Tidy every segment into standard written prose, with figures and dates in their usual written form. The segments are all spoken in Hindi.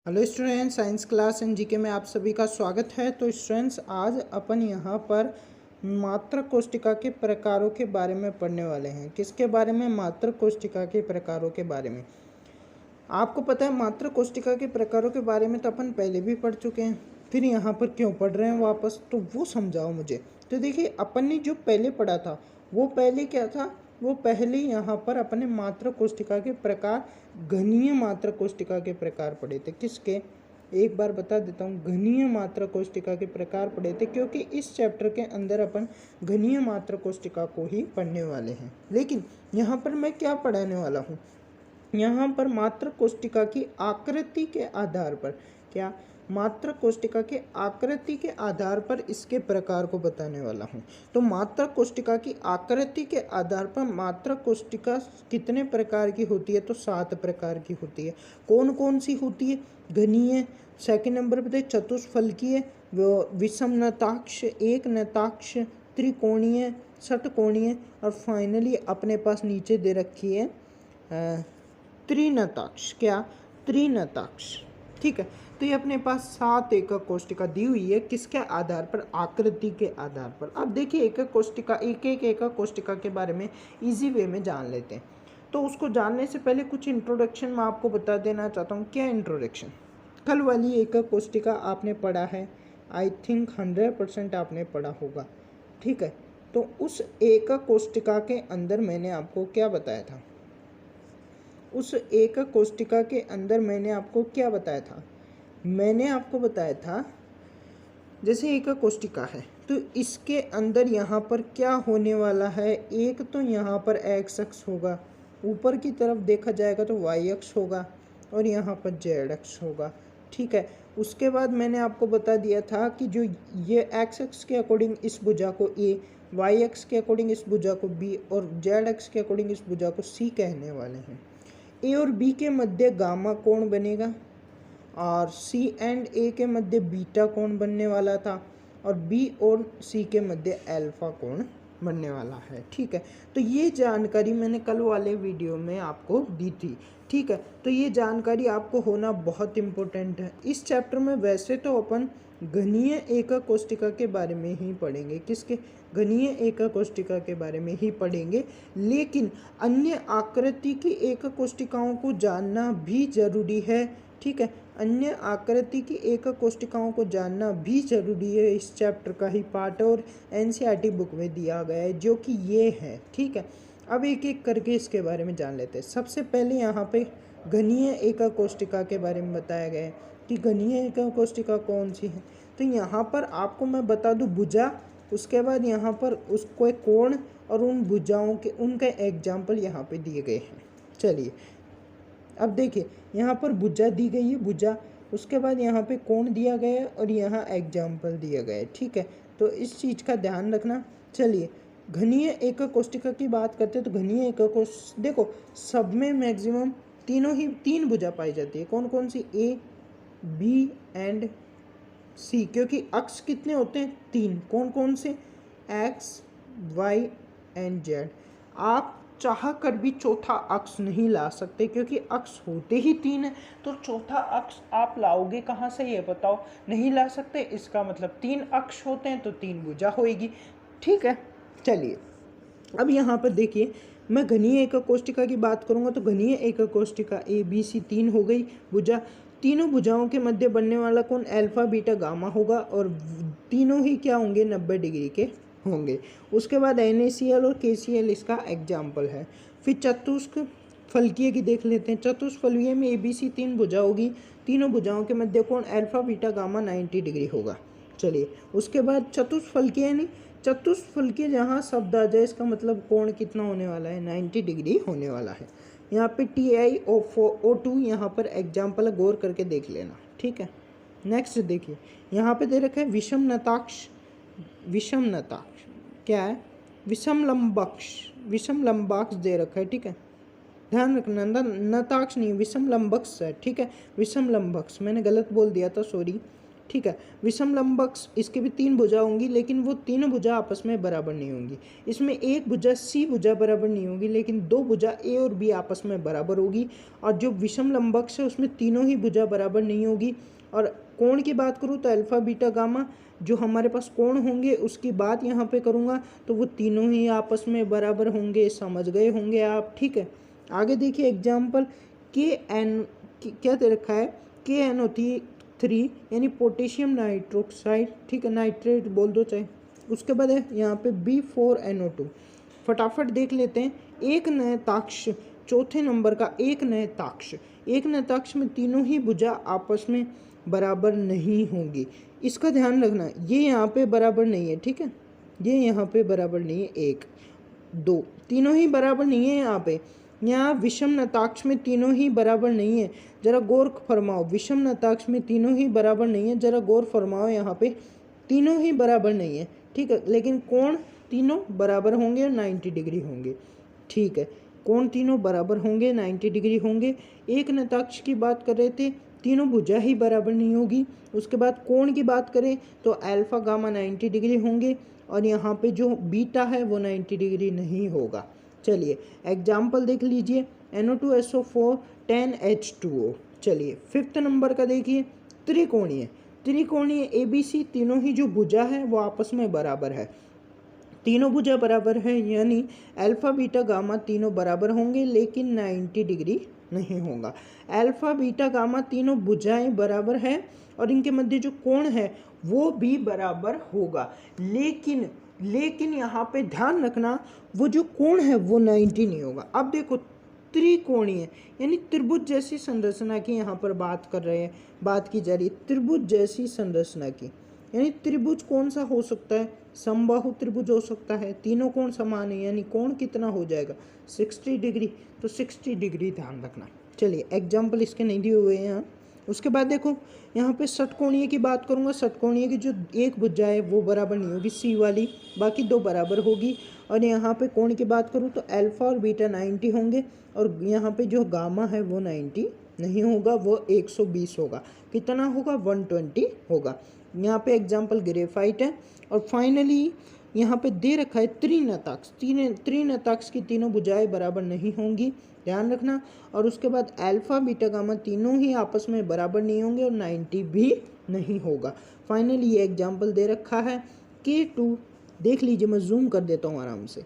Hello students, science class and GK में आप सभी का स्वागत है। तो स्टूडेंट्स, आज अपन यहाँ पर मात्रक कोष्टिका के प्रकारों के बारे में पढ़ने वाले हैं। किसके बारे में? मात्रक कोष्टिका के प्रकारों के बारे में। आपको पता है मात्रक कोष्टिका के प्रकारों के बारे में तो अपन पहले भी पढ़ चुके हैं, फिर यहाँ पर क्यों पढ़ रहे हैं वापस, तो वो समझाओ मुझे। तो देखिए, अपन ने जो पहले पढ़ा था वो पहले क्या था, वो पहले यहाँ पर अपने मात्रक कोष्टिका के प्रकार, घनीय मात्रक कोष्टिका के प्रकार पढ़े थे। किसके? एक बार बता देता हूँ, घनीय मात्रक कोष्टिका के प्रकार पढ़े थे, क्योंकि इस चैप्टर के अंदर अपन घनीय मात्रक कोष्टिका को ही पढ़ने वाले हैं। लेकिन यहाँ पर मैं क्या पढ़ाने वाला हूँ, यहाँ पर मात्रक कोष्टिका की आकृति के आधार पर, क्या, मात्रक कोष्टिका के आकृति के आधार पर इसके प्रकार को बताने वाला हूँ। तो मात्रक कोष्टिका की आकृति के आधार पर मात्रक कोष्टिका कितने प्रकार की होती है? तो 7 प्रकार की होती है। कौन कौन सी होती है? घनीय, सेकंड नंबर पे चतुष्फलकीय, विषम नताक्ष, एक नताक्ष, त्रिकोणीय, षटकोणीय, और फाइनली अपने पास नीचे दे रखी है त्रिनताक्ष। क्या? त्रिनताक्ष। ठीक है, तो ये अपने पास 7 एकक कोष्टिका दी हुई है। किसके आधार पर? आकृति के आधार पर। अब देखिए, एकक कोष्टिका, एक एकक कोष्टिका के बारे में इजी वे में जान लेते हैं। तो उसको जानने से पहले कुछ इंट्रोडक्शन मैं आपको बता देना चाहता हूँ। क्या इंट्रोडक्शन? कल वाली एकक कोष्टिका आपने पढ़ा है, आई थिंक 100% आपने पढ़ा होगा। ठीक है, तो उस एकक कोष्टिका के अंदर मैंने आपको क्या बताया था? उस एकक कोष्टिका के अंदर मैंने आपको क्या बताया था? मैंने आपको बताया था, जैसे एकक कोष्टिका है तो इसके अंदर यहाँ पर क्या होने वाला है, एक तो यहाँ पर एक्स अक्ष होगा, ऊपर की तरफ देखा जाएगा तो वाई अक्ष होगा, और यहाँ पर जेड अक्ष होगा। ठीक है, उसके बाद मैंने आपको बता दिया था कि जो ये एक्स अक्ष के अकॉर्डिंग इस भुजा को ए, वाई अक्ष के अकॉर्डिंग इस भुजा को बी, और जेड अक्ष के अकॉर्डिंग इस भुजा को सी कहने वाले हैं। ए और बी के मध्य गामा कोण बनेगा, और सी एंड ए के मध्य बीटा कोण बनने वाला था, और बी और सी के मध्य अल्फा कोण बनने वाला है। ठीक है, तो ये जानकारी मैंने कल वाले वीडियो में आपको दी थी। ठीक है, तो ये जानकारी आपको होना बहुत इम्पोर्टेंट है। इस चैप्टर में वैसे तो अपन घनीय एकक कोष्टिका के बारे में ही पढ़ेंगे। किसके? घनीय एकक कोष्टिका के बारे में ही पढ़ेंगे, लेकिन अन्य आकृति की एकक कोष्टिकाओं को जानना भी जरूरी है। ठीक है, अन्य आकृति की एकक कोष्टिकाओं को जानना भी जरूरी है। इस चैप्टर का ही पार्ट और एनसीईआरटी बुक में दिया गया है, जो कि ये है। ठीक है, अब एक एक करके इसके बारे में जान लेते हैं। सबसे पहले यहाँ पे घनीय एकक कोष्टिका के बारे में बताया गया है कि घनीय एकक कोष्टिका कौन सी है। तो यहाँ पर आपको मैं बता दूँ भुजा, उसके बाद यहाँ पर उसको एक कोण, और उन भुजाओं के उनके एग्जाम्पल यहाँ पे दिए गए हैं। चलिए, अब देखिए, यहाँ पर भुजा दी गई है, भुजा, उसके बाद यहाँ पे कोण दिया गया है, और यहाँ एग्जाम्पल दिया गया है। ठीक है, तो इस चीज़ का ध्यान रखना। चलिए, घनीय एकक कोष्टिका की बात करते हैं। तो घनीय एकक कोष्टिका, देखो, सब में मैक्सिमम तीन भुजा पाई जाती है। कौन कौन सी? ए, बी एंड सी, क्योंकि अक्ष कितने होते हैं? 3। कौन कौन से? X, y and z. आप चाह कर भी चौथा अक्ष नहीं ला सकते, क्योंकि अक्ष होते ही 3 है, तो चौथा अक्ष आप लाओगे कहाँ से, ये बताओ? नहीं ला सकते। इसका मतलब 3 अक्ष होते हैं तो 3 भुजा होएगी। ठीक है, चलिए, अब यहाँ पर देखिए, मैं घनीय एकक कोष्टिका की बात करूँगा तो घनीय एकक कोष्टिका ए बी सी 3 हो गई भुजा। तीनों भुजाओं के मध्य बनने वाला कोण अल्फा बीटा गामा होगा, और तीनों ही क्या होंगे? 90 डिग्री के होंगे। उसके बाद NaCl और KCl इसका एग्जाम्पल है। फिर चतुष्क फलकीय की देख लेते हैं। चतुष्फलकीय में ABC 3 भुजा होगी, तीनों भुजाओं के मध्य कोण अल्फा बीटा गामा 90 डिग्री होगा। चलिए, उसके बाद चतुष्फलकीय नहीं, चतुष्फलकीय जहाँ शब्द आ जाए इसका मतलब कोण कितना होने वाला है? 90 डिग्री होने वाला है। यहाँ पे TiO2 यहाँ पर एग्जाम्पल है, गौर करके देख लेना। ठीक है, नेक्स्ट देखिए, यहाँ पे दे रखा है विषम नताक्ष। विषम नताक्ष क्या है? विषम लंबाक्ष, विषम लंबाक्ष दे रखा है। ठीक है, ध्यान रखना, नताक्ष नहीं, विषम लंबक्ष है। ठीक है, विषम लंबक्ष, मैंने गलत बोल दिया था, सॉरी। ठीक है। विषम लंबक इसके भी 3 भुजा होंगी, लेकिन वो तीनों भुजा आपस में बराबर नहीं होंगी। इसमें एक भुजा सी भुजा बराबर नहीं होगी, लेकिन 2 भुजा ए और बी आपस में बराबर होगी। और जो विषम लंबक है उसमें तीनों ही भुजा बराबर नहीं होगी। और कोण की बात करूँ तो अल्फा बीटा गामा जो हमारे पास कोण होंगे उसकी बात यहाँ पे करूँगा तो वो तीनों ही आपस में बराबर होंगे, समझ गए होंगे आप, ठीक है। आगे देखिए एग्जाम्पल, के एन क्या दे रखा है, KNO3 यानी पोटेशियम नाइट्रोक्साइड, ठीक है, नाइट्रेट बोल दो चाहे। उसके बाद है यहाँ पे B4NO2। फटाफट देख लेते हैं। एक नयताक्ष, चौथे नंबर का एक नयताक्ष, एक नयताक्ष में तीनों ही भुजा आपस में बराबर नहीं होंगी। इसका ध्यान रखना, ये यहाँ पे बराबर नहीं है, ठीक है, ये यहाँ पे बराबर नहीं है, 1 2 तीनों ही बराबर नहीं है। यहाँ विषम नताक्ष में तीनों ही बराबर नहीं है, जरा गौर फरमाओ। विषम नताक्ष में तीनों ही बराबर नहीं है, जरा गौर फरमाओ, यहाँ पे तीनों ही बराबर नहीं है, ठीक है। लेकिन कोण तीनों बराबर होंगे और 90 डिग्री होंगे, ठीक है। कोण तीनों बराबर होंगे, 90 डिग्री होंगे। एक नताक्ष की बात कर रहे थे, तीनों भुजा ही बराबर नहीं होगी। उसके बाद कोण की बात करें तो अल्फा गामा 90 डिग्री होंगे, और यहाँ पे जो बीटा है वो 90 डिग्री नहीं होगा। चलिए एग्जाम्पल देख लीजिए, NO2SO4 10H2O। चलिए 5th नंबर का देखिए, त्रिकोणीय। त्रिकोणीय ABC तीनों ही जो भुजा है वो आपस में बराबर है, तीनों भुजा बराबर है, यानी अल्फा बीटा गामा तीनों बराबर होंगे, लेकिन 90 डिग्री नहीं होगा। अल्फा बीटा गामा तीनों भुजाएं बराबर है और इनके मध्य जो कोण है वो भी बराबर होगा, लेकिन यहाँ पे ध्यान रखना वो जो कोण है वो 90 नहीं होगा। अब देखो त्रिकोणीय यानी त्रिभुज जैसी संरचना की यहाँ पर बात कर रहे हैं, बात की जा रही है त्रिभुज जैसी संरचना की, यानी त्रिभुज कौन सा हो सकता है, समबाहु त्रिभुज हो सकता है। तीनों कोण समान है, यानी कोण कितना हो जाएगा 60 डिग्री, तो 60 डिग्री ध्यान रखना। चलिए एग्जाम्पल इसके नहीं दिए हुए हैं यहाँ। उसके बाद देखो यहाँ पे षटकोणीय की बात करूँगा। षटकोणीय की जो एक भुजा है वो बराबर नहीं होगी, सी वाली, बाकी 2 बराबर होगी। और यहाँ पे कोण की बात करूँ तो अल्फा और बीटा 90 होंगे, और यहाँ पे जो गामा है वो 90 नहीं होगा, वो 120 होगा। कितना होगा 120 होगा। यहाँ पे एग्जाम्पल ग्रेफाइट है। और फाइनली यहाँ पे दे रखा है त्रिनताक्ष। त्रिनताक्ष की तीनों भुजाएं बराबर नहीं होंगी, ध्यान रखना। और उसके बाद अल्फा बीटा गामा तीनों ही आपस में बराबर नहीं होंगे और 90 भी नहीं होगा। फाइनली ये एग्जाम्पल दे रखा है K2, देख लीजिए, मैं जूम कर देता हूँ आराम से।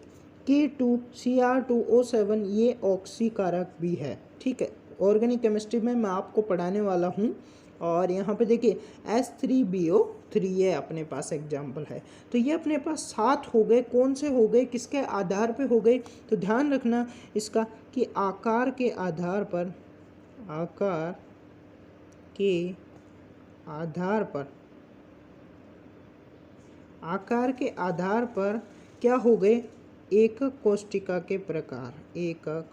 K2Cr2O7 ये ऑक्सीकारक भी है, ठीक है। ऑर्गेनिक केमिस्ट्री में मैं आपको पढ़ाने वाला हूँ। और यहाँ पे देखिए H3BO3 ये अपने पास एग्जाम्पल है। तो ये अपने पास 7 हो गए, कौन से हो गए, किसके आधार पे हो गए, तो ध्यान रखना इसका कि आकार के आधार पर, आकार के आधार पर, आकार के आधार पर क्या हो गए, एकक कोष्ठिका के प्रकार, एकक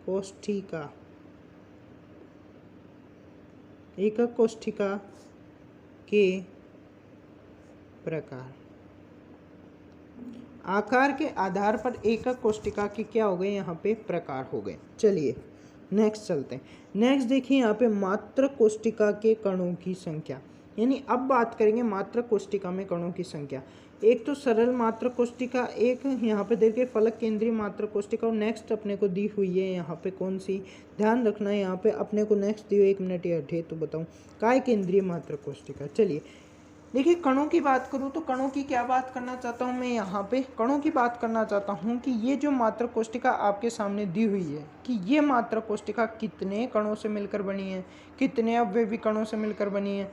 कोष्ठिका, एकक कोष्ठिका के प्रकार। आकार के आधार पर एकक कोष्ठिका के क्या हो गए, यहाँ पे प्रकार हो गए। चलिए नेक्स्ट चलते हैं। नेक्स्ट देखिए यहाँ पे मात्रक कोष्ठिका के कणों की संख्या, यानी अब बात करेंगे मात्रक कोष्ठिका में कणों की संख्या। एक तो सरल मात्रक कोष्ठिका, एक यहाँ पे देखिए फलक केंद्रीय मात्रक कोष्ठिका, और नेक्स्ट अपने को दी हुई है यहाँ पे कौन सी, ध्यान रखना है यहाँ पे अपने को नेक्स्ट दी हुई, 1 मिनट या हटे तो बताऊँ, काय केंद्रीय मात्रक कोष्ठिका। चलिए देखिए कणों की बात करूँ तो कणों की क्या बात करना चाहता हूँ मैं, यहाँ पे कणों की बात करना चाहता हूँ कि ये जो मात्रक कोष्ठिका आपके सामने दी हुई है कि ये मात्रक कोष्ठिका कितने कणों से मिलकर बनी है, कितने अवयवी कणों से मिलकर बनी है,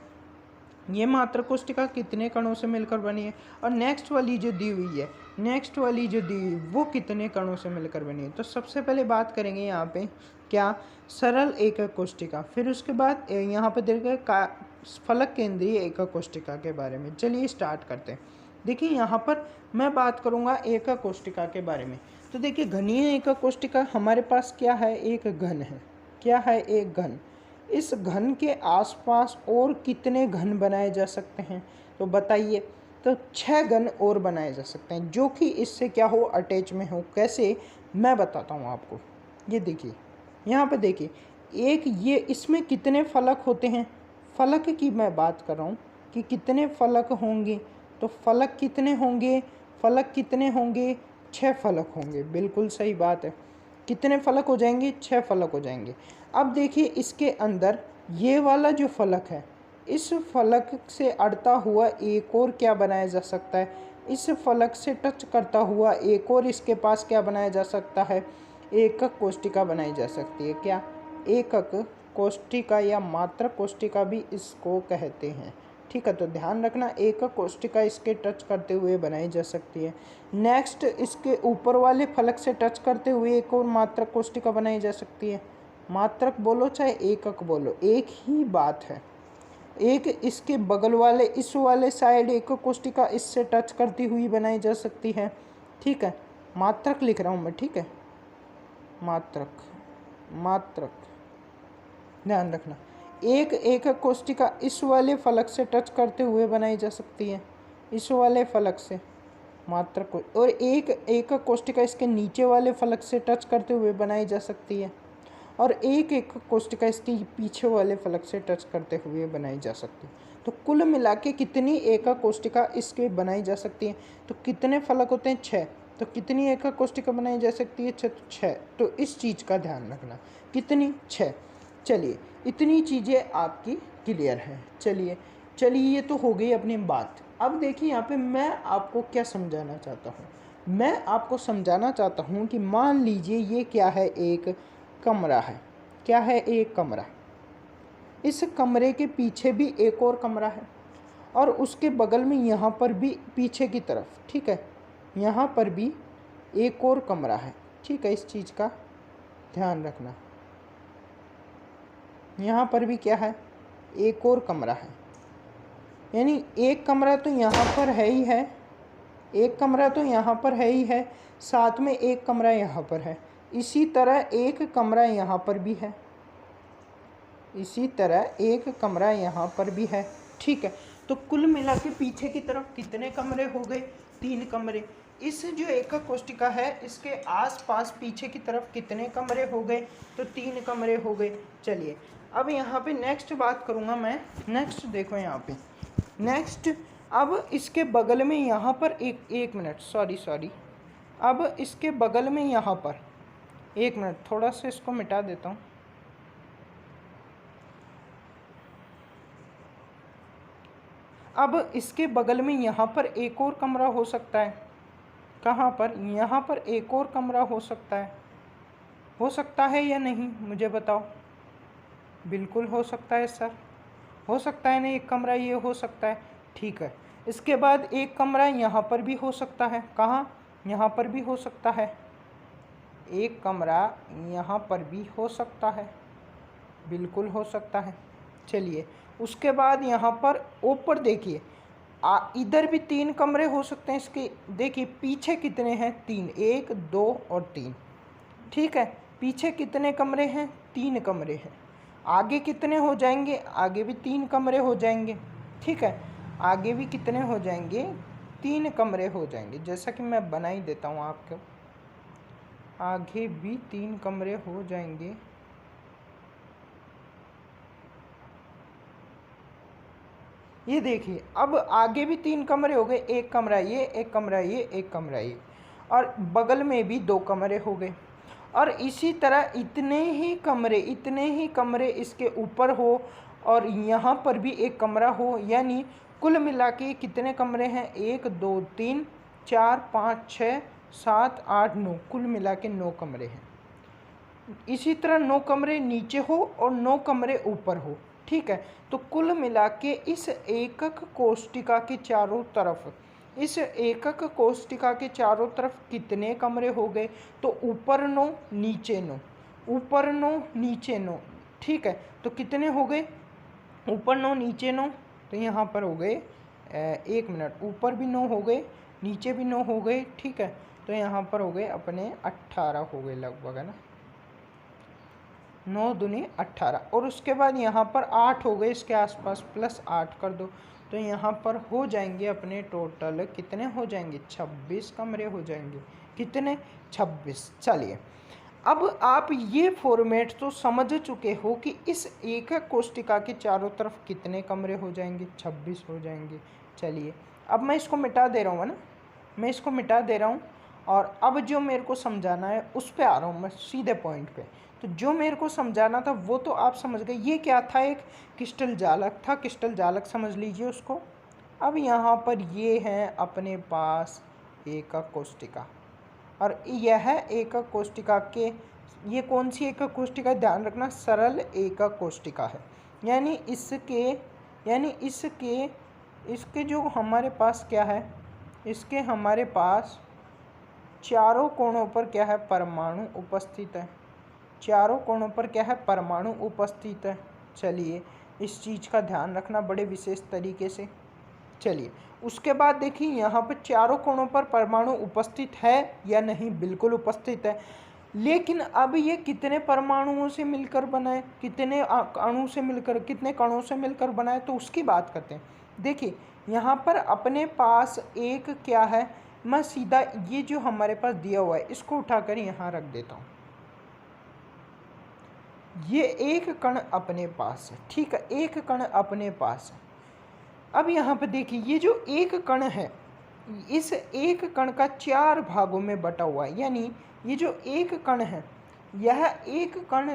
ये मात्रक कोष्ठिका कितने कणों से मिलकर बनी है, और नेक्स्ट वाली जो दी हुई है, नेक्स्ट वाली जो दी हुई वो कितने कणों से मिलकर बनी है। तो सबसे पहले बात करेंगे यहाँ पे क्या, सरल एकक कोष्ठिका, फिर उसके बाद यहाँ पे देखिए फलक केंद्रीय एकक कोष्ठिका के बारे में। चलिए स्टार्ट करते हैं। देखिए यहाँ पर मैं बात करूँगा एकक कोष्ठिका के बारे में। तो देखिए घनीय एकक कोष्ठिका हमारे पास क्या है, एक घन है, क्या है, एक घन। इस घन के आसपास और कितने घन बनाए जा सकते हैं, तो बताइए। तो 6 घन और बनाए जा सकते हैं जो कि इससे क्या हो, अटैच में हो। कैसे, मैं बताता हूँ आपको। ये देखिए यहाँ पे देखिए, एक ये इसमें कितने फलक होते हैं, फलक की मैं बात कर रहा हूँ कि कितने फलक होंगे, तो फलक कितने होंगे, फलक कितने होंगे, 6 फलक होंगे। बिल्कुल सही बात है। कितने फलक हो जाएंगे, 6 फलक हो जाएंगे। अब देखिए इसके अंदर ये वाला जो फलक है, इस फलक से अड़ता हुआ एक और क्या बनाया जा सकता है, इस फलक से टच करता हुआ एक और इसके पास क्या बनाया जा सकता है, एकक कोष्टिका बनाई जा सकती है। क्या, एकक कोष्टिका या मात्रक कोष्टिका भी इसको कहते हैं। ठीक है, तो ध्यान रखना एकक कोष्टिका इसके टच करते हुए बनाई जा सकती है। नेक्स्ट, इसके ऊपर वाले फलक से टच करते हुए एक और मात्रक कोष्टिका बनाई जा सकती है। मात्रक बोलो चाहे एकक बोलो, एक ही बात है। एक इसके बगल वाले इस वाले साइड एकक कोष्टिका इससे टच करती हुई बनाई जा सकती है। ठीक है, मात्रक लिख रहा हूँ मैं। ठीक है, मात्रक, मात्रक ध्यान रखना। एक एकक कोष्टिका इस वाले फलक से टच करते हुए बनाई जा सकती है, इस वाले फलक से, मात्रक को। और एक एकक कोष्टिका इसके नीचे वाले फलक से टच करते हुए बनाई जा सकती है, और एक एकक कोष्टिका इसके पीछे वाले फलक से टच करते हुए बनाई जा सकती है। तो कुल मिला के कितनी एकक कोष्टिका इसके बनाई जा सकती है, तो कितने फलक होते हैं, 6। तो कितनी एकक कोष्टिका बनाई जा सकती है, 6। तो इस चीज़ का ध्यान रखना, कितनी, 6। चलिए, इतनी चीज़ें आपकी क्लियर हैं। चलिए चलिए, ये तो हो गई अपनी बात। अब देखिए यहाँ पे मैं आपको क्या समझाना चाहता हूँ। मैं आपको समझाना चाहता हूँ कि मान लीजिए ये क्या है, एक कमरा है। क्या है, एक कमरा। इस कमरे के पीछे भी एक और कमरा है, और उसके बगल में यहाँ पर भी पीछे की तरफ, ठीक है, यहाँ पर भी एक और कमरा है। ठीक है, इस चीज़ का ध्यान रखना। यहाँ पर भी क्या है, एक और कमरा है। यानी एक कमरा तो यहाँ पर है ही है, एक कमरा तो यहाँ पर है ही है, साथ में एक कमरा यहाँ पर है। इसी तरह एक कमरा यहाँ पर भी है, इसी तरह एक कमरा यहाँ पर भी है। ठीक है, तो कुल मिला के पीछे की तरफ कितने कमरे हो गए, 3 कमरे। इस जो एकक कोष्टिका है इसके आसपास पीछे की तरफ कितने कमरे हो गए, तो 3 कमरे हो गए। चलिए, अब यहाँ पे नेक्स्ट बात करूँगा मैं। नेक्स्ट देखो यहाँ पे, नेक्स्ट अब इसके बगल में यहाँ पर एक मिनट, सॉरी, अब इसके बगल में यहाँ पर, एक मिनट, थोड़ा सा इसको मिटा देता हूँ। अब इसके बगल में यहाँ पर एक और कमरा हो सकता है। कहाँ पर, यहाँ पर एक और कमरा हो सकता है या नहीं, मुझे बताओ। बिल्कुल हो सकता है सर, हो सकता है ना, एक कमरा ये हो सकता है। ठीक है, इसके बाद एक कमरा यहाँ पर भी हो सकता है। कहाँ, यहाँ पर भी हो सकता है, एक कमरा यहाँ पर भी हो सकता है, बिल्कुल हो सकता है। चलिए, उसके बाद यहाँ पर ऊपर देखिए, इधर भी 3 कमरे हो सकते हैं इसके। देखिए पीछे कितने हैं, 3, 1, 2 और 3। ठीक है, पीछे कितने कमरे हैं, 3 कमरे हैं। आगे कितने हो जाएंगे, आगे भी 3 कमरे हो जाएंगे। ठीक है, आगे भी कितने हो जाएंगे, 3 कमरे हो जाएंगे। जैसा कि मैं बना ही देता हूँ आपको, आगे भी 3 कमरे हो जाएंगे। ये देखिए, अब आगे भी 3 कमरे हो गए, एक कमरा ये, एक कमरा ये, एक कमरा ये, और बगल में भी 2 कमरे हो गए। और इसी तरह इतने ही कमरे इसके ऊपर हो, और यहाँ पर भी एक कमरा हो। यानी कुल मिला के कितने कमरे हैं, 1, 2, 3, 4, 5, 6, 7, 8, 9, कुल मिला के 9 कमरे हैं। इसी तरह 9 कमरे नीचे हो और 9 कमरे ऊपर हो। ठीक है, तो कुल मिला के इस एकक कोष्टिका के चारों तरफ, इस एकक कोष्टिका के चारों तरफ कितने कमरे हो गए, तो ऊपर 9 नीचे 9, ऊपर 9 नीचे 9। ठीक है, तो कितने हो गए, ऊपर 9 नीचे 9, तो यहाँ पर हो गए, एक मिनट, ऊपर भी 9 हो गए, नीचे भी 9 हो गए। ठीक है, तो यहाँ पर हो गए अपने 18 हो गए लगभग, है ना, 9 दूनी 18। और उसके बाद यहाँ पर 8 हो गए इसके आसपास, प्लस 8 कर दो, तो यहाँ पर हो जाएंगे अपने टोटल कितने हो जाएंगे, 26 कमरे हो जाएंगे। कितने, 26। चलिए, अब आप ये फॉर्मेट तो समझ चुके हो कि इस एकक कोष्टिका के चारों तरफ कितने कमरे हो जाएंगे, 26 हो जाएंगे। चलिए अब मैं इसको मिटा दे रहा हूँ, है ना, मैं इसको मिटा दे रहा हूँ और अब जो मेरे को समझाना है उस पे आ रहा हूँ मैं सीधे पॉइंट पे। तो जो मेरे को समझाना था वो तो आप समझ गए। ये क्या था, एक क्रिस्टल जालक था, क्रिस्टल जालक समझ लीजिए उसको। अब यहाँ पर ये है अपने पास एकक कोष्टिका और यह एकक कोष्टिका के, ये कौन सी एकक कोष्टिका, ध्यान रखना सरल एकक कोष्टिका है। यानी इसके जो हमारे पास क्या है, इसके हमारे पास चारों कोणों पर क्या है, परमाणु उपस्थित है। चारों कोणों पर क्या है, परमाणु उपस्थित है। चलिए इस चीज़ का ध्यान रखना बड़े विशेष तरीके से। चलिए उसके बाद देखिए यहाँ पर चारों कोणों पर परमाणु उपस्थित है या नहीं, बिल्कुल उपस्थित है। लेकिन अब ये कितने परमाणुओं से मिलकर बना है, कितने अणु से मिलकर, कितने कणों से मिलकर बना है, तो उसकी बात करते हैं। देखिए यहाँ पर अपने पास एक क्या है, मैं सीधा ये जो हमारे पास दिया हुआ है इसको उठाकर यहाँ रख देता हूँ। ये एक कण अपने पास है, ठीक है, एक कण अपने पास है। अब यहाँ पे देखिए ये जो एक कण है, इस एक कण का 4 भागों में बटा हुआ है। यानी ये जो एक कण है, यह एक कण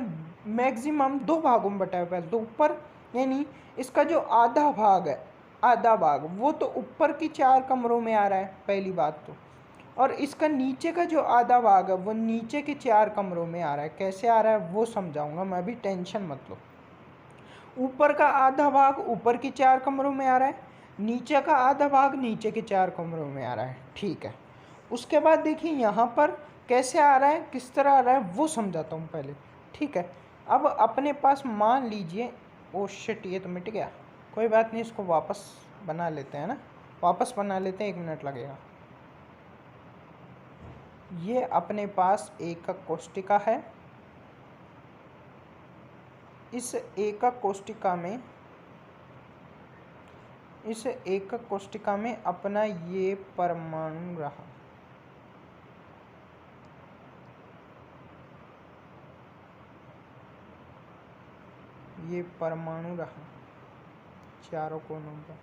मैक्सिमम 2 भागों में बटा हुआ है। तो ऊपर यानी इसका जो आधा भाग है, आधा भाग वो तो ऊपर की 4 कमरों में आ रहा है, पहली बात तो। और इसका नीचे का जो आधा भाग है वो नीचे के 4 कमरों में आ रहा है। कैसे आ रहा है वो समझाऊंगा मैं, अभी टेंशन मत लो। ऊपर का आधा भाग ऊपर के 4 कमरों में आ रहा है, नीचे का आधा भाग नीचे के 4 कमरों में आ रहा है, ठीक है। उसके बाद देखिए यहाँ पर कैसे आ रहा है, किस तरह आ रहा है वो समझाता हूँ पहले, ठीक है। अब अपने पास मान लीजिए, ओ शिट ये तो मिट गया, कोई बात नहीं, इसको वापस बना लेते हैं ना, वापस बना लेते हैं, 1 मिनट लगेगा। ये अपने पास एकक कोष्टिका है। इस एकक कोष्टिका में अपना ये परमाणु रहा। ये परमाणु रहा चारों कोनों पर,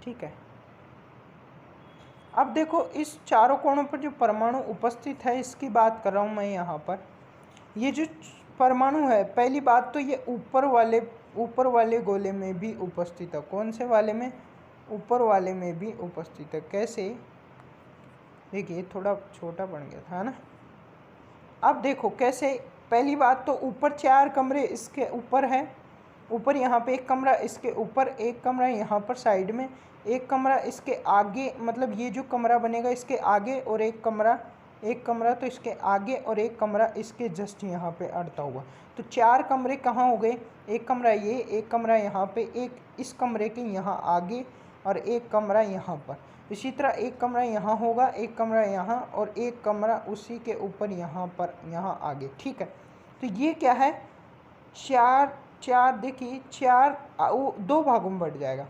ठीक है। अब देखो इस चारों कोणों पर जो परमाणु उपस्थित है इसकी बात कर रहा हूँ मैं यहाँ पर। ये जो परमाणु है, पहली बात तो ये ऊपर वाले गोले में भी उपस्थित है। कौन से वाले में, ऊपर वाले में भी उपस्थित है। कैसे, देखिए थोड़ा छोटा बन गया था ना। अब देखो कैसे, पहली बात तो ऊपर 4 कमरे इसके ऊपर है, ऊपर यहाँ पे एक कमरा, इसके ऊपर एक कमरा, यहाँ पर साइड में एक कमरा, इसके आगे मतलब ये जो कमरा बनेगा इसके आगे, और एक कमरा तो इसके आगे और एक कमरा इसके जस्ट यहाँ पे अड़ता हुआ। तो 4 कमरे कहाँ हो गए, एक कमरा ये, एक कमरा यहाँ पे, एक इस कमरे के यहाँ आगे और एक कमरा यहाँ पर। इसी तरह एक कमरा यहाँ होगा, एक कमरा यहाँ और एक कमरा उसी के ऊपर यहाँ पर, यहाँ आगे, ठीक है। तो ये क्या है, 4 देखिए 4 2 भागों में बढ़ जाएगा।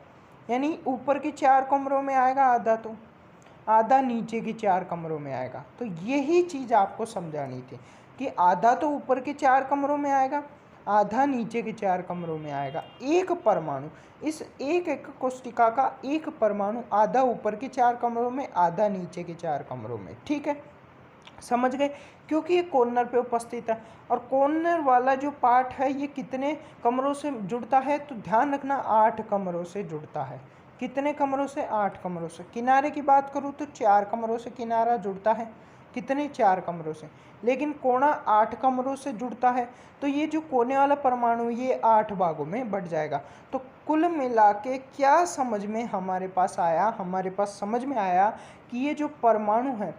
यानी ऊपर के 4 कमरों में आएगा आधा, तो आधा नीचे के 4 कमरों में आएगा। तो यही चीज़ आपको समझानी थी कि आधा तो ऊपर के 4 कमरों में आएगा, आधा नीचे के 4 कमरों में आएगा। एक परमाणु, इस एक कोष्टिका का एक परमाणु आधा ऊपर के 4 कमरों में, आधा नीचे के 4 कमरों में, ठीक है, समझ गए। क्योंकि ये कॉर्नर पे उपस्थित है और कॉर्नर वाला जो पार्ट है ये कितने कमरों से जुड़ता है, तो ध्यान रखना 8 कमरों से जुड़ता है। कितने कमरों से, 8 कमरों से। किनारे की बात करूँ तो 4 कमरों से किनारा जुड़ता है, कितने, 4 कमरों से। लेकिन कोना 8 कमरों से जुड़ता है। तो ये जो कोने वाला परमाणु ये 8 भागों में बढ़ जाएगा। तो कुल मिला के क्या समझ में हमारे पास आया, हमारे पास समझ में आया कि ये जो परमाणु है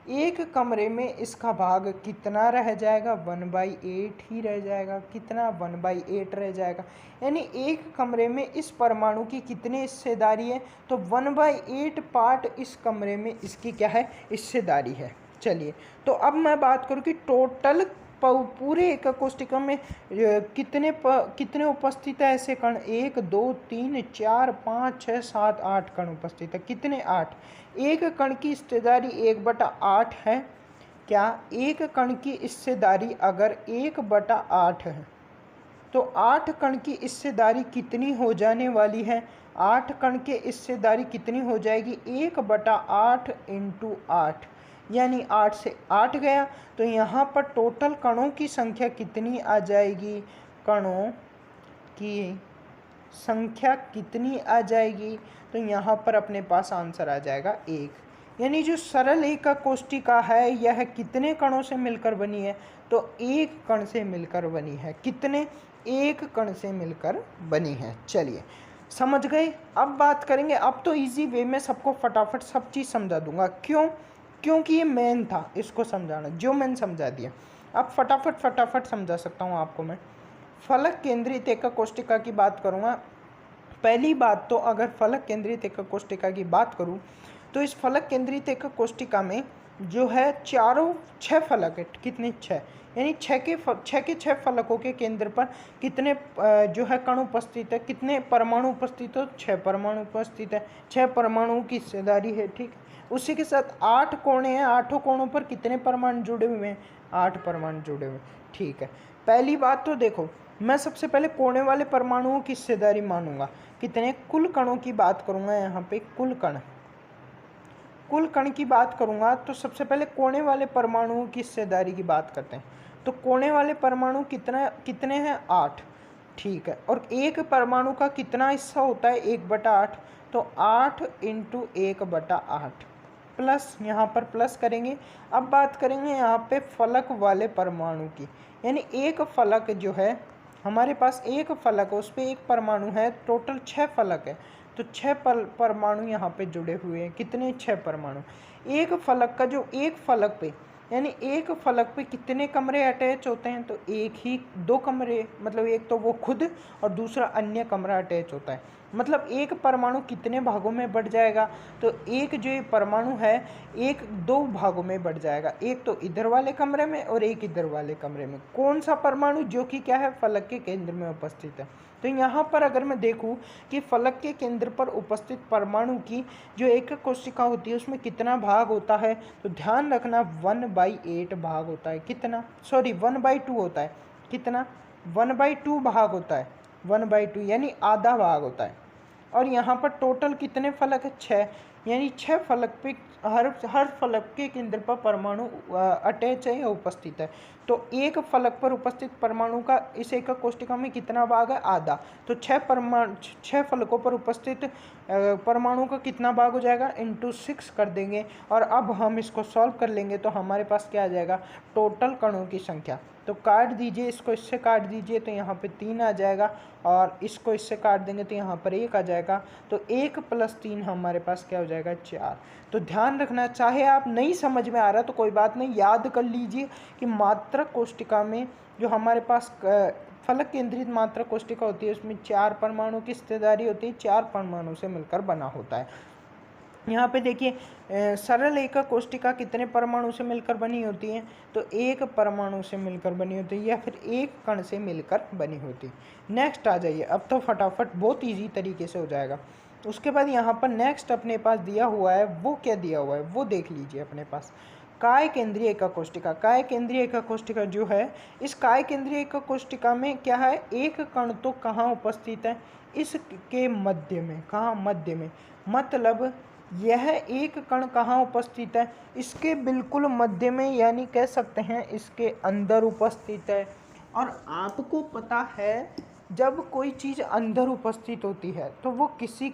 एक कमरे में इसका भाग कितना रह जाएगा, 1/8 ही रह जाएगा। कितना, 1/8 रह जाएगा। यानी एक कमरे में इस परमाणु की कितनी हिस्सेदारी है, तो 1/8 पार्ट इस कमरे में इसकी क्या है, हिस्सेदारी है। चलिए तो अब मैं बात करूँ कि टोटल पूरे एकक कोशिका में कितने उपस्थित है ऐसे कण? 1 2 3 4 5 6 7 8 कण उपस्थित है। कितने? 8। एक कण की हिस्सेदारी 1/8 है। क्या एक कण की हिस्सेदारी अगर 1/8 है तो 8 कण की हिस्सेदारी कितनी हो जाने वाली है? 8 कण की हिस्सेदारी कितनी हो जाएगी? 1/8 × 8, यानी 8 से 8 गया तो यहाँ पर टोटल कणों की संख्या कितनी आ जाएगी? कणों की संख्या कितनी आ जाएगी? तो यहाँ पर अपने पास आंसर आ जाएगा 1। यानी जो सरल एकक कोशिका है यह कितने कणों से मिलकर बनी है? तो एक कण से मिलकर बनी है। कितने? एक कण से मिलकर बनी है। चलिए समझ गए। अब बात करेंगे, अब तो इजी वे में सबको फटाफट सब चीज़ समझा दूंगा। क्यों? क्योंकि ये मेन था इसको समझाना, जो मैंने समझा दिया। अब फटाफट समझा सकता हूँ आपको मैं। फलक केंद्रित एकक कोशिका की बात करूँगा। पहली बात तो अगर फलक केंद्रित एकक कोशिका की बात करूँ तो इस फलक केंद्रित एकक कोशिका में जो है 6 फलक है। कितने? 6। यानी 6 फलकों के केंद्र पर कितने जो है कण उपस्थित है? कितने परमाणु उपस्थित हो? 6 परमाणु उपस्थित है। 6 परमाणुओं की हिस्सेदारी है। ठीक, उसी के साथ 8 कोणे हैं। 8 कोणों पर कितने परमाणु जुड़े हुए हैं? 8 परमाणु जुड़े हुए। ठीक है, पहली बात तो देखो, मैं सबसे पहले कोने वाले परमाणुओं की हिस्सेदारी मानूंगा। कितने? कुल कणों की बात करूंगा यहाँ पे। कुल कण की बात करूंगा तो सबसे पहले कोने वाले परमाणुओं की हिस्सेदारी की बात करते हैं। तो कोने वाले परमाणु कितने हैं? 8। ठीक है, और एक परमाणु का कितना हिस्सा होता है? 1/8। तो 8 × 1/8 प्लस, यहाँ पर प्लस करेंगे। अब बात करेंगे यहाँ पे फलक वाले परमाणु की। यानी एक फलक जो है हमारे पास, एक फलक है उस पर एक परमाणु है। टोटल 6 फलक है तो 6 परमाणु यहाँ पे जुड़े हुए हैं। कितने? 6 परमाणु। एक फलक का जो एक फलक पे, यानी एक फलक पे कितने कमरे अटैच होते हैं? तो एक ही 2 कमरे, मतलब एक तो वो खुद और दूसरा अन्य कमरा अटैच होता है। मतलब एक परमाणु कितने भागों में बढ़ जाएगा? तो एक जो ये परमाणु है एक 2 भागों में बढ़ जाएगा। एक तो इधर वाले कमरे में और एक इधर वाले कमरे में। कौन सा परमाणु? जो कि क्या है? फलक के केंद्र में उपस्थित है। तो यहाँ पर अगर मैं देखूँ कि फलक के केंद्र पर उपस्थित परमाणु की जो एकक कोशिका होती है उसमें कितना भाग होता है? तो ध्यान रखना 1/8 भाग होता है। कितना? सॉरी 1/2 होता है। कितना? 1/2 भाग होता है। 1/2 यानी आधा भाग होता है। और यहाँ पर टोटल कितने फलक है? 6। यानी 6 फलक पे हर फलक के केंद्र पर परमाणु अटैच है या उपस्थित है। तो एक फलक पर उपस्थित परमाणु का इस एकक कोशिका में कितना भाग है? आधा। तो 6 फलकों पर उपस्थित परमाणु का कितना भाग हो जाएगा? × 6 कर देंगे। और अब हम इसको सॉल्व कर लेंगे तो हमारे पास क्या आ जाएगा? टोटल कणों की संख्या। तो काट दीजिए, इसको इससे काट दीजिए तो यहाँ पे 3 आ जाएगा, और इसको इससे काट देंगे तो यहाँ पर 1 आ जाएगा। तो 1 + 3 हमारे पास क्या हो जाएगा? 4। तो ध्यान रखना, चाहे आप नहीं समझ में आ रहा तो कोई बात नहीं, याद कर लीजिए कि मात्रक कोशिका में जो हमारे पास फलक केंद्रित मात्रक कोशिका होती है उसमें 4 परमाणु की हिस्सेदारी होती है। 4 परमाणु से मिलकर बना होता है। यहाँ पे देखिए सरल एकक कोशिका कितने परमाणु से मिलकर बनी होती है? तो 1 परमाणु से मिलकर बनी होती है या फिर 1 कण से मिलकर बनी होती है। नेक्स्ट आ जाइए, अब तो फटाफट बहुत इजी तरीके से हो जाएगा। उसके बाद यहाँ पर नेक्स्ट अपने पास दिया हुआ है, वो क्या दिया हुआ है वो देख लीजिए अपने पास। काय केंद्रीय एकक कोशिका। काय केंद्रीय एकक कोशिका जो है, इस काय केंद्रीय एकक कोशिका में क्या है? एक कण तो कहाँ उपस्थित है? इसके मध्य में। कहाँ? मध्य में। मतलब यह एक कण कहाँ उपस्थित है? इसके बिल्कुल मध्य में, यानी कह सकते हैं इसके अंदर उपस्थित है। और आपको पता है जब कोई चीज़ अंदर उपस्थित होती है तो वो किसी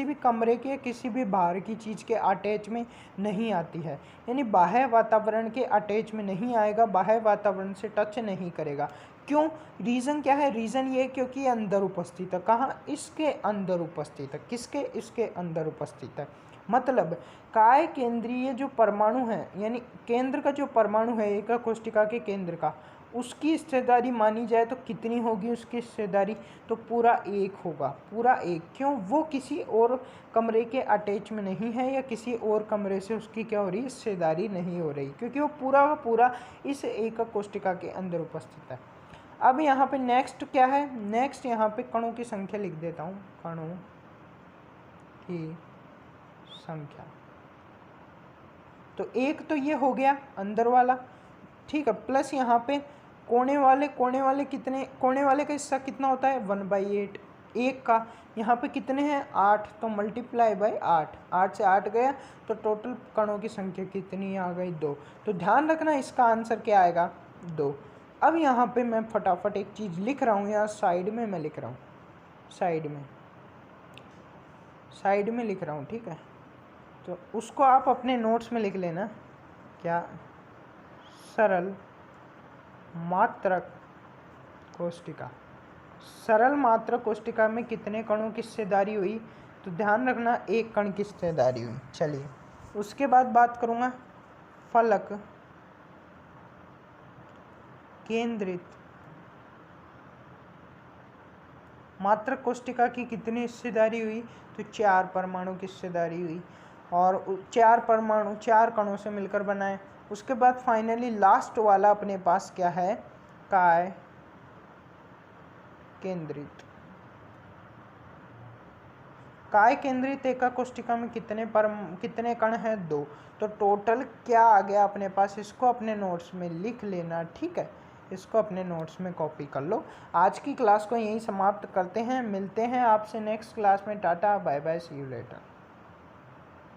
भी कमरे के, किसी भी बाहर की चीज़ के अटैच में नहीं आती है। यानी बाह्य वातावरण के अटैच में नहीं आएगा, बाह्य वातावरण से टच नहीं करेगा। क्यों? रीज़न क्या है? रीज़न ये क्योंकि ये अंदर उपस्थित है। कहाँ? इसके अंदर उपस्थित है। किसके? इसके अंदर उपस्थित है। मतलब काय केंद्रीय जो परमाणु है, यानी केंद्र का जो परमाणु है एकक कोशिका के केंद्र का, उसकी हिस्सेदारी मानी जाए तो कितनी होगी उसकी हिस्सेदारी, तो पूरा 1 होगा, पूरा 1। क्यों? वो किसी और कमरे के अटैच में नहीं है या किसी और कमरे से उसकी क्या हो रही, हिस्सेदारी नहीं हो रही, क्योंकि वो पूरा का पूरा इस एकक कोष्टिका के अंदर उपस्थित है। अब यहाँ पे नेक्स्ट क्या है, नेक्स्ट यहाँ पे कणों की संख्या लिख देता हूँ, कणों की संख्या। तो एक तो ये हो गया अंदर वाला, ठीक है, प्लस यहाँ पे कोने वाले कितने, कोने वाले का हिस्सा कितना होता है 1/8, एक का यहाँ पे कितने हैं 8, तो मल्टीप्लाई बाय 8, 8 से 8 गया तो टोटल कणों की संख्या कितनी आ गई 2। तो ध्यान रखना इसका आंसर क्या आएगा 2। अब यहाँ पे मैं फटाफट एक चीज़ लिख रहा हूँ, यहाँ साइड में मैं लिख रहा हूँ, साइड में लिख रहा हूँ, ठीक है। तो उसको आप अपने नोट्स में लिख लेना, क्या, सरल मात्रक कोष्टिका, सरल मात्रक कोष्टिका में कितने कणों की हिस्सेदारी हुई, तो ध्यान रखना 1 कण की हिस्सेदारी हुई। चलिए उसके बाद बात करूँगा फलक केंद्रित मात्रक कोष्टिका की कितनी हिस्सेदारी हुई, तो 4 परमाणु की हिस्सेदारी हुई, और 4 परमाणु 4 कणों से मिलकर बनाए। उसके बाद फाइनली लास्ट वाला अपने पास क्या है, काय केंद्रित। काय केंद्रित एकक कोष्टिका में कितने कण हैं 2। तो टोटल क्या आ गया अपने पास, इसको अपने नोट्स में लिख लेना, ठीक है, इसको अपने नोट्स में कॉपी कर लो। आज की क्लास को यहीं समाप्त करते हैं, मिलते हैं आपसे नेक्स्ट क्लास में। Tata bye bye, see you letter.